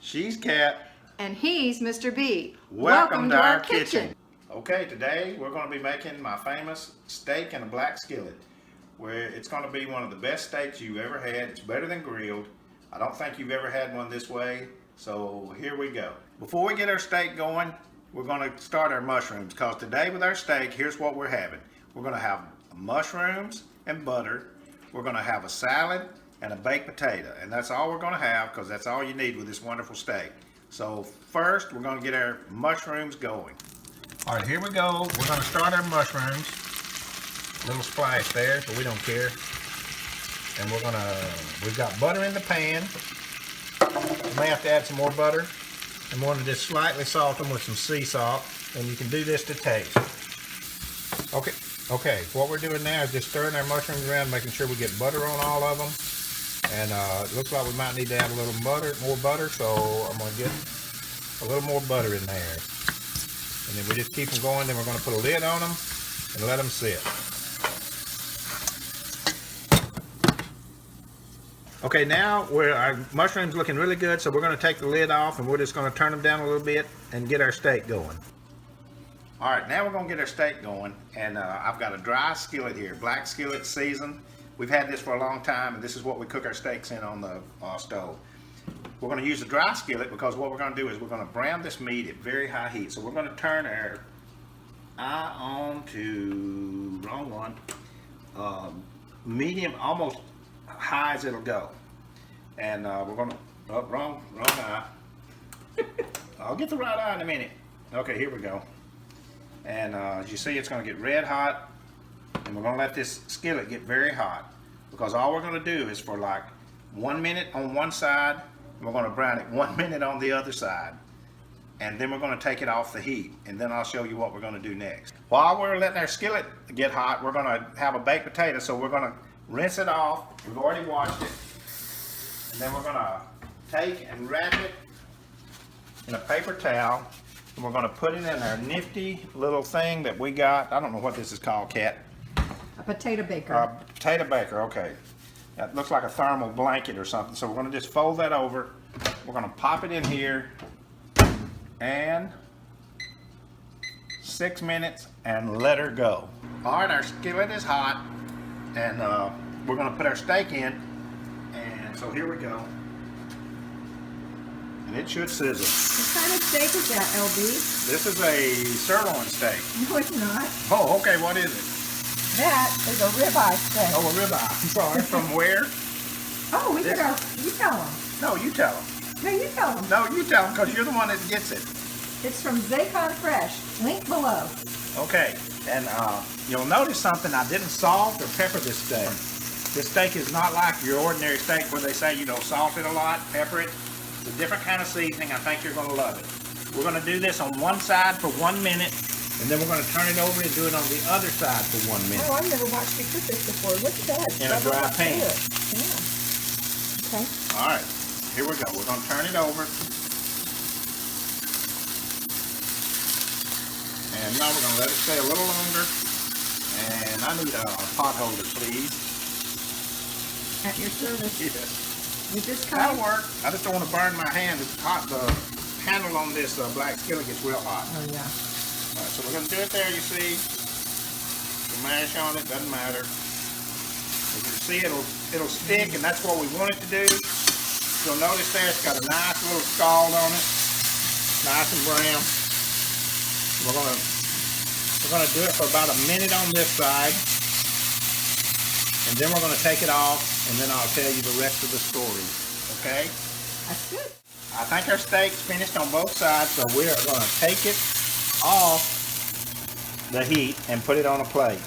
She's Cat. And he's Mr. B. Welcome to our kitchen. Okay, today we're going to be making my famous steak in a black skillet, where it's going to be one of the best steaks you've ever had. It's better than grilled. I don't think you've ever had one this way, so here we go. Before we get our steak going, we're going to start our mushrooms, because today with our steak, here's what we're having. We're going to have mushrooms and butter. We're going to have a salad and a baked potato, and that's all we're going to have, because that's all you need with this wonderful steak. So first, we're going to get our mushrooms going. All right, here we go. We're going to start our mushrooms. A little splash there, but we don't care. And we've got butter in the pan. You may have to add some more butter. And want to just slightly salt them with some sea salt. And you can do this to taste. Okay, what we're doing now is just stirring our mushrooms around, making sure we get butter on all of them. And it looks like we might need to add a little more butter, so I'm going to get a little more butter in there. And then we just keep them going, then we're going to put a lid on them and let them sit. Okay, now our mushrooms looking really good, so we're going to take the lid off and we're just going to turn them down a little bit and get our steak going. All right, now we're going to get our steak going, and I've got a dry skillet here, black skillet seasoned. We've had this for a long time, and this is what we cook our steaks in on the stove. We're going to use a dry skillet because what we're going to do is we're going to brown this meat at very high heat. So we're going to turn our eye on to, wrong one, medium, almost high as it'll go. And we're going to, oh, wrong eye. I'll get the right eye in a minute. Okay, here we go. And as you see, it's going to get red hot. And we're going to let this skillet get very hot, because all we're going to do is for like 1 minute on one side, and we're going to brown it 1 minute on the other side, and then we're going to take it off the heat, and then I'll show you what we're going to do next. While we're letting our skillet get hot, we're going to have a baked potato, so we're going to rinse it off. We've already washed it, and then we're going to take and wrap it in a paper towel, and we're going to put it in our nifty little thing that we got. I don't know what this is called, Cat. A potato baker. Potato baker, okay. That looks like a thermal blanket or something. So we're going to just fold that over. We're going to pop it in here, and 6 minutes, and let her go. All right, our skillet is hot, and we're going to put our steak in. And so here we go. And it should sizzle. What kind of steak is that, LB? This is a sirloin steak. No, it's not. Oh, okay, what is it? That is a ribeye steak. Oh, a ribeye. I'm sorry. From where? Oh, you tell them. No, you tell them. No, you tell them. No, you tell them, because you're the one that gets it. It's from Zaycon Fresh. Link below. Okay, and you'll notice something. I didn't salt or pepper this steak. This steak is not like your ordinary steak where they say, salt it a lot, pepper it. It's a different kind of seasoning. I think you're going to love it. We're going to do this on one side for 1 minute. And then we're going to turn it over and do it on the other side for 1 minute. Oh, I've never watched you cook this before. Look at that. In a dry pan. Yeah. Okay. All right. Here we go. We're going to turn it over. And now we're going to let it stay a little longer. And I need a pot holder, please. At your service. Yes. With this That'll kind? work. I just don't want to burn my hand. It's hot. The handle on this black skillet gets real hot. Oh, yeah. All right, so we're going to do it there, you see. You mash on it, doesn't matter. As you see, it'll stick, and that's what we want it to do. You'll notice there it's got a nice little scald on it. Nice and brown. We're going to do it for about a minute on this side. And then we're going to take it off, and then I'll tell you the rest of the story. Okay? That's good. I think our steak's finished on both sides, so we are going to take it off the heat and put it on a plate.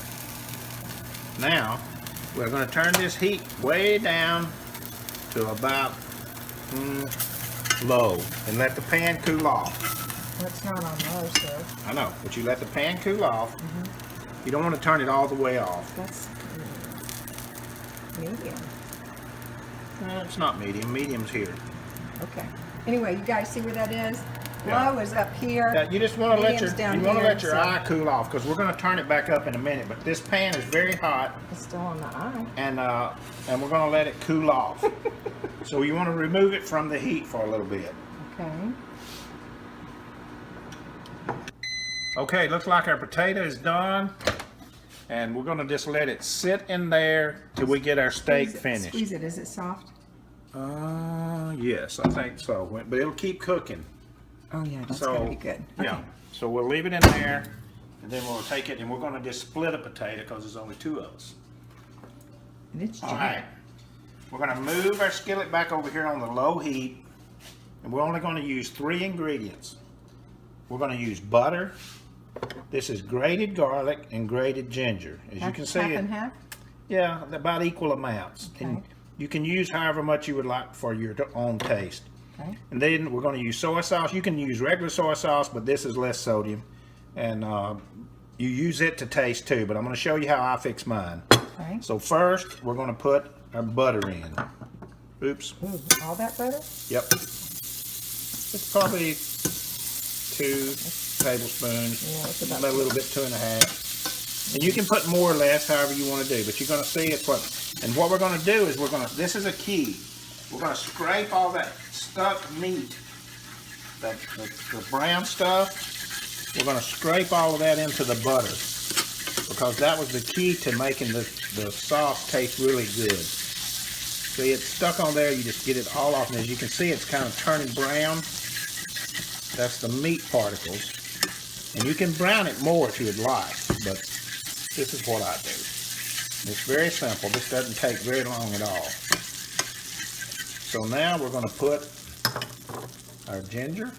Now we're going to turn this heat way down to about low and let the pan cool off. Well, it's not on low, sir. I know, but you let the pan cool off. You don't want to turn it all the way off. That's medium. It's not medium. Medium's here. Okay. Anyway, you guys see where that is? Low is up here. Yeah, you just want to let your so eye cool off, because we're going to turn it back up in a minute. But this pan is very hot. It's still on the eye. And we're going to let it cool off. So you want to remove it from the heat for a little bit. Okay. Okay, looks like our potato is done. And we're gonna just let it sit in there till we get our steak finished. Squeeze it. Is it soft? Yes, I think so. But it'll keep cooking. Oh yeah, that's gonna be good. Okay. Yeah. So we'll leave it in there, and then we'll take it and we're gonna just split a potato because there's only 2 of us. And it's All giant. right. We're gonna move our skillet back over here on the low heat, and we're only gonna use 3 ingredients. We're gonna use butter. This is grated garlic and grated ginger. As you can see, half and half. yeah, about equal amounts. Okay. And you can use however much you would like for your own taste. Okay. And then we're going to use soy sauce. You can use regular soy sauce, but this is less sodium. And you use it to taste too, but I'm going to show you how I fix mine. Okay. So first, we're going to put our butter in. Oops. Ooh, all that butter? Yep. It's probably 2 tablespoons. Yeah, it's about a little bit, 2.5. And you can put more or less, however you want to do. But you're going to see it's what. And what we're going to do is this is a key. We're going to scrape all that stuck meat, the brown stuff. We're going to scrape all of that into the butter because that was the key to making the sauce taste really good. See, it's stuck on there. You just get it all off, and as you can see, it's kind of turning brown. That's the meat particles. And you can brown it more if you'd like, but this is what I do. It's very simple. This doesn't take very long at all. So now we're going to put our ginger.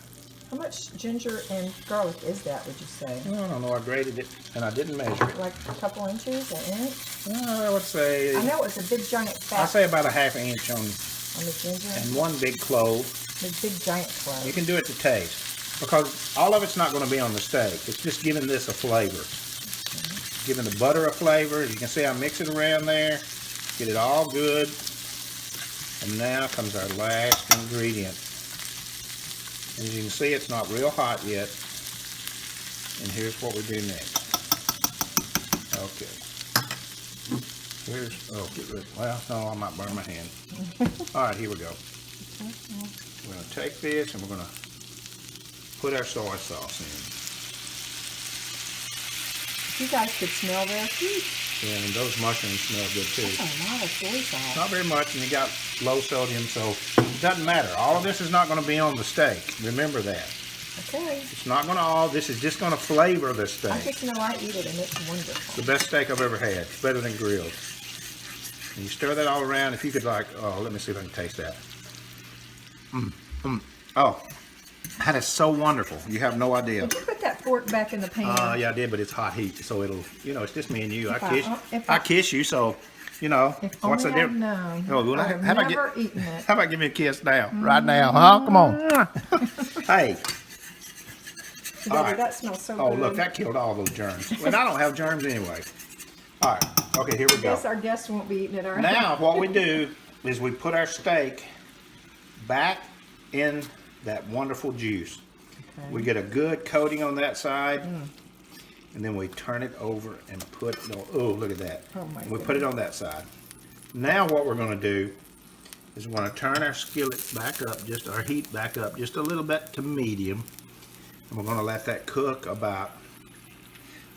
How much ginger and garlic is that, would you say? I don't know. I grated it and I didn't measure it. Like a couple inches, an inch? I would say. I know it's a big giant fat. I'd say about a ½ inch on the ginger. And 1 big clove. Big giant clove. You can do it to taste because all of it's not going to be on the steak. It's just giving this a flavor. Giving the butter a flavor. As you can see, I mix it around there. Get it all good. And now comes our last ingredient. As you can see, it's not real hot yet. And here's what we do next. Okay. Get rid. Well, no, I might burn my hand. All right, here we go. We're going to take this and we're going to put our soy sauce in. You guys could smell that. And those mushrooms smell good too. That's a lot of soy sauce. Not very much, and you got low sodium, so it doesn't matter. All of this is not going to be on the steak. Remember that. Okay. It's not going to all. This is just going to flavor the steak. I just know I eat it, and it's wonderful. The best steak I've ever had. It's better than grilled. And you stir that all around. If you could let me see if I can taste that. Oh, that is so wonderful. You have no idea. Did you put that fork back in the pan? Yeah, I did, but it's hot heat, so it'll, it's just me and you. If I kiss you, so, what's the only I'd difference? known. Oh, I'd have never eaten it. How about give me a kiss now? Right now, huh? Come on. Hey. Baby, All right. that smells so good. Oh, look, that killed all those germs. Well, I don't have germs anyway. All right. Okay, here we go. I guess our guests won't be eating it, all right? Now, what we do is we put our steak back in that wonderful juice. Okay. We get a good coating on that side, and then we turn it over and put it on. Oh, look at that. Oh, my We put it on that side. Now, what we're going to do is we're going to turn our skillet back up, our heat back up just a little bit to medium. And we're going to let that cook about,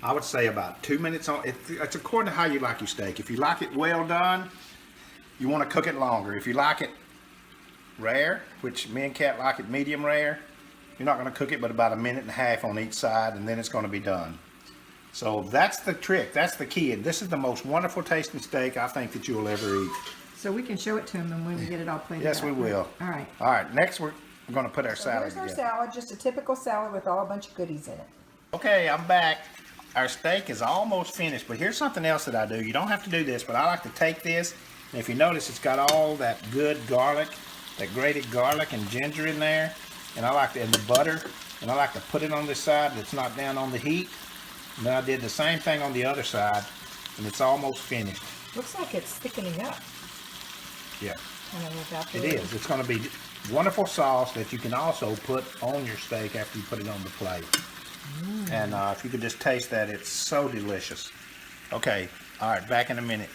I would say about 2 minutes on. It's according to how you like your steak. If you like it well done, you want to cook it longer. If you like it rare, which me and Kat like it medium rare, you're not going to cook it but about 1.5 minutes on each side, and then it's going to be done. So that's the trick. That's the key. And this is the most wonderful tasting steak I think that you'll ever eat. So we can show it to them when we get it all plated Yes, out. we will. All right. All right. Next, we're going to put our So salad here's our together. salad, just a typical salad with all a bunch of goodies in it. Okay, I'm back. Our steak is almost finished, but here's something else that I do. You don't have to do this, but I like to take this, and if you notice, it's got all that good garlic, that grated garlic and ginger in there, and the butter, and I like to put it on this side that's not down on the heat. And then I did the same thing on the other side, and it's almost finished. Looks like it's thickening up. Yeah, Kind of it is. It's going to be wonderful sauce that you can also put on your steak after you put it on the plate. And if you could just taste that, it's so delicious. Okay, all right, back in a minute.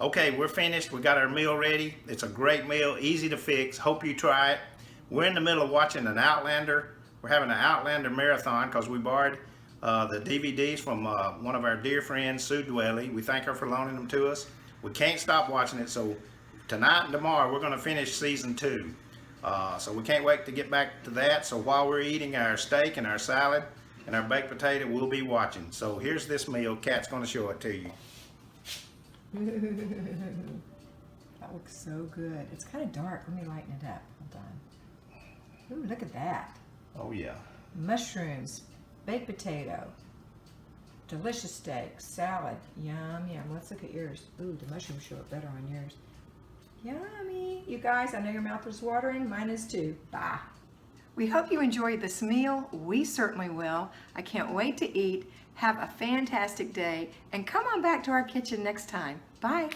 Okay, we're finished. We got our meal ready. It's a great meal, easy to fix. Hope you try it. We're in the middle of watching an Outlander. We're having an Outlander marathon because we borrowed the DVDs from one of our dear friends, Sue Dwelly. We thank her for loaning them to us. We can't stop watching it, so tonight and tomorrow we're going to finish season 2. So we can't wait to get back to that. So while we're eating our steak and our salad and our baked potato, we'll be watching. So here's this meal. Kat's going to show it to you. That looks so good. It's kind of dark. Let me lighten it up. Hold on. Ooh, look at that. Oh yeah. Mushrooms, baked potato, delicious steak, salad. Yum, yum. Let's look at yours. Ooh, the mushrooms show up better on yours. Yummy. You guys, I know your mouth is watering. Mine is too. Bye. We hope you enjoyed this meal. We certainly will. I can't wait to eat. Have a fantastic day. And come on back to our kitchen next time. Bye.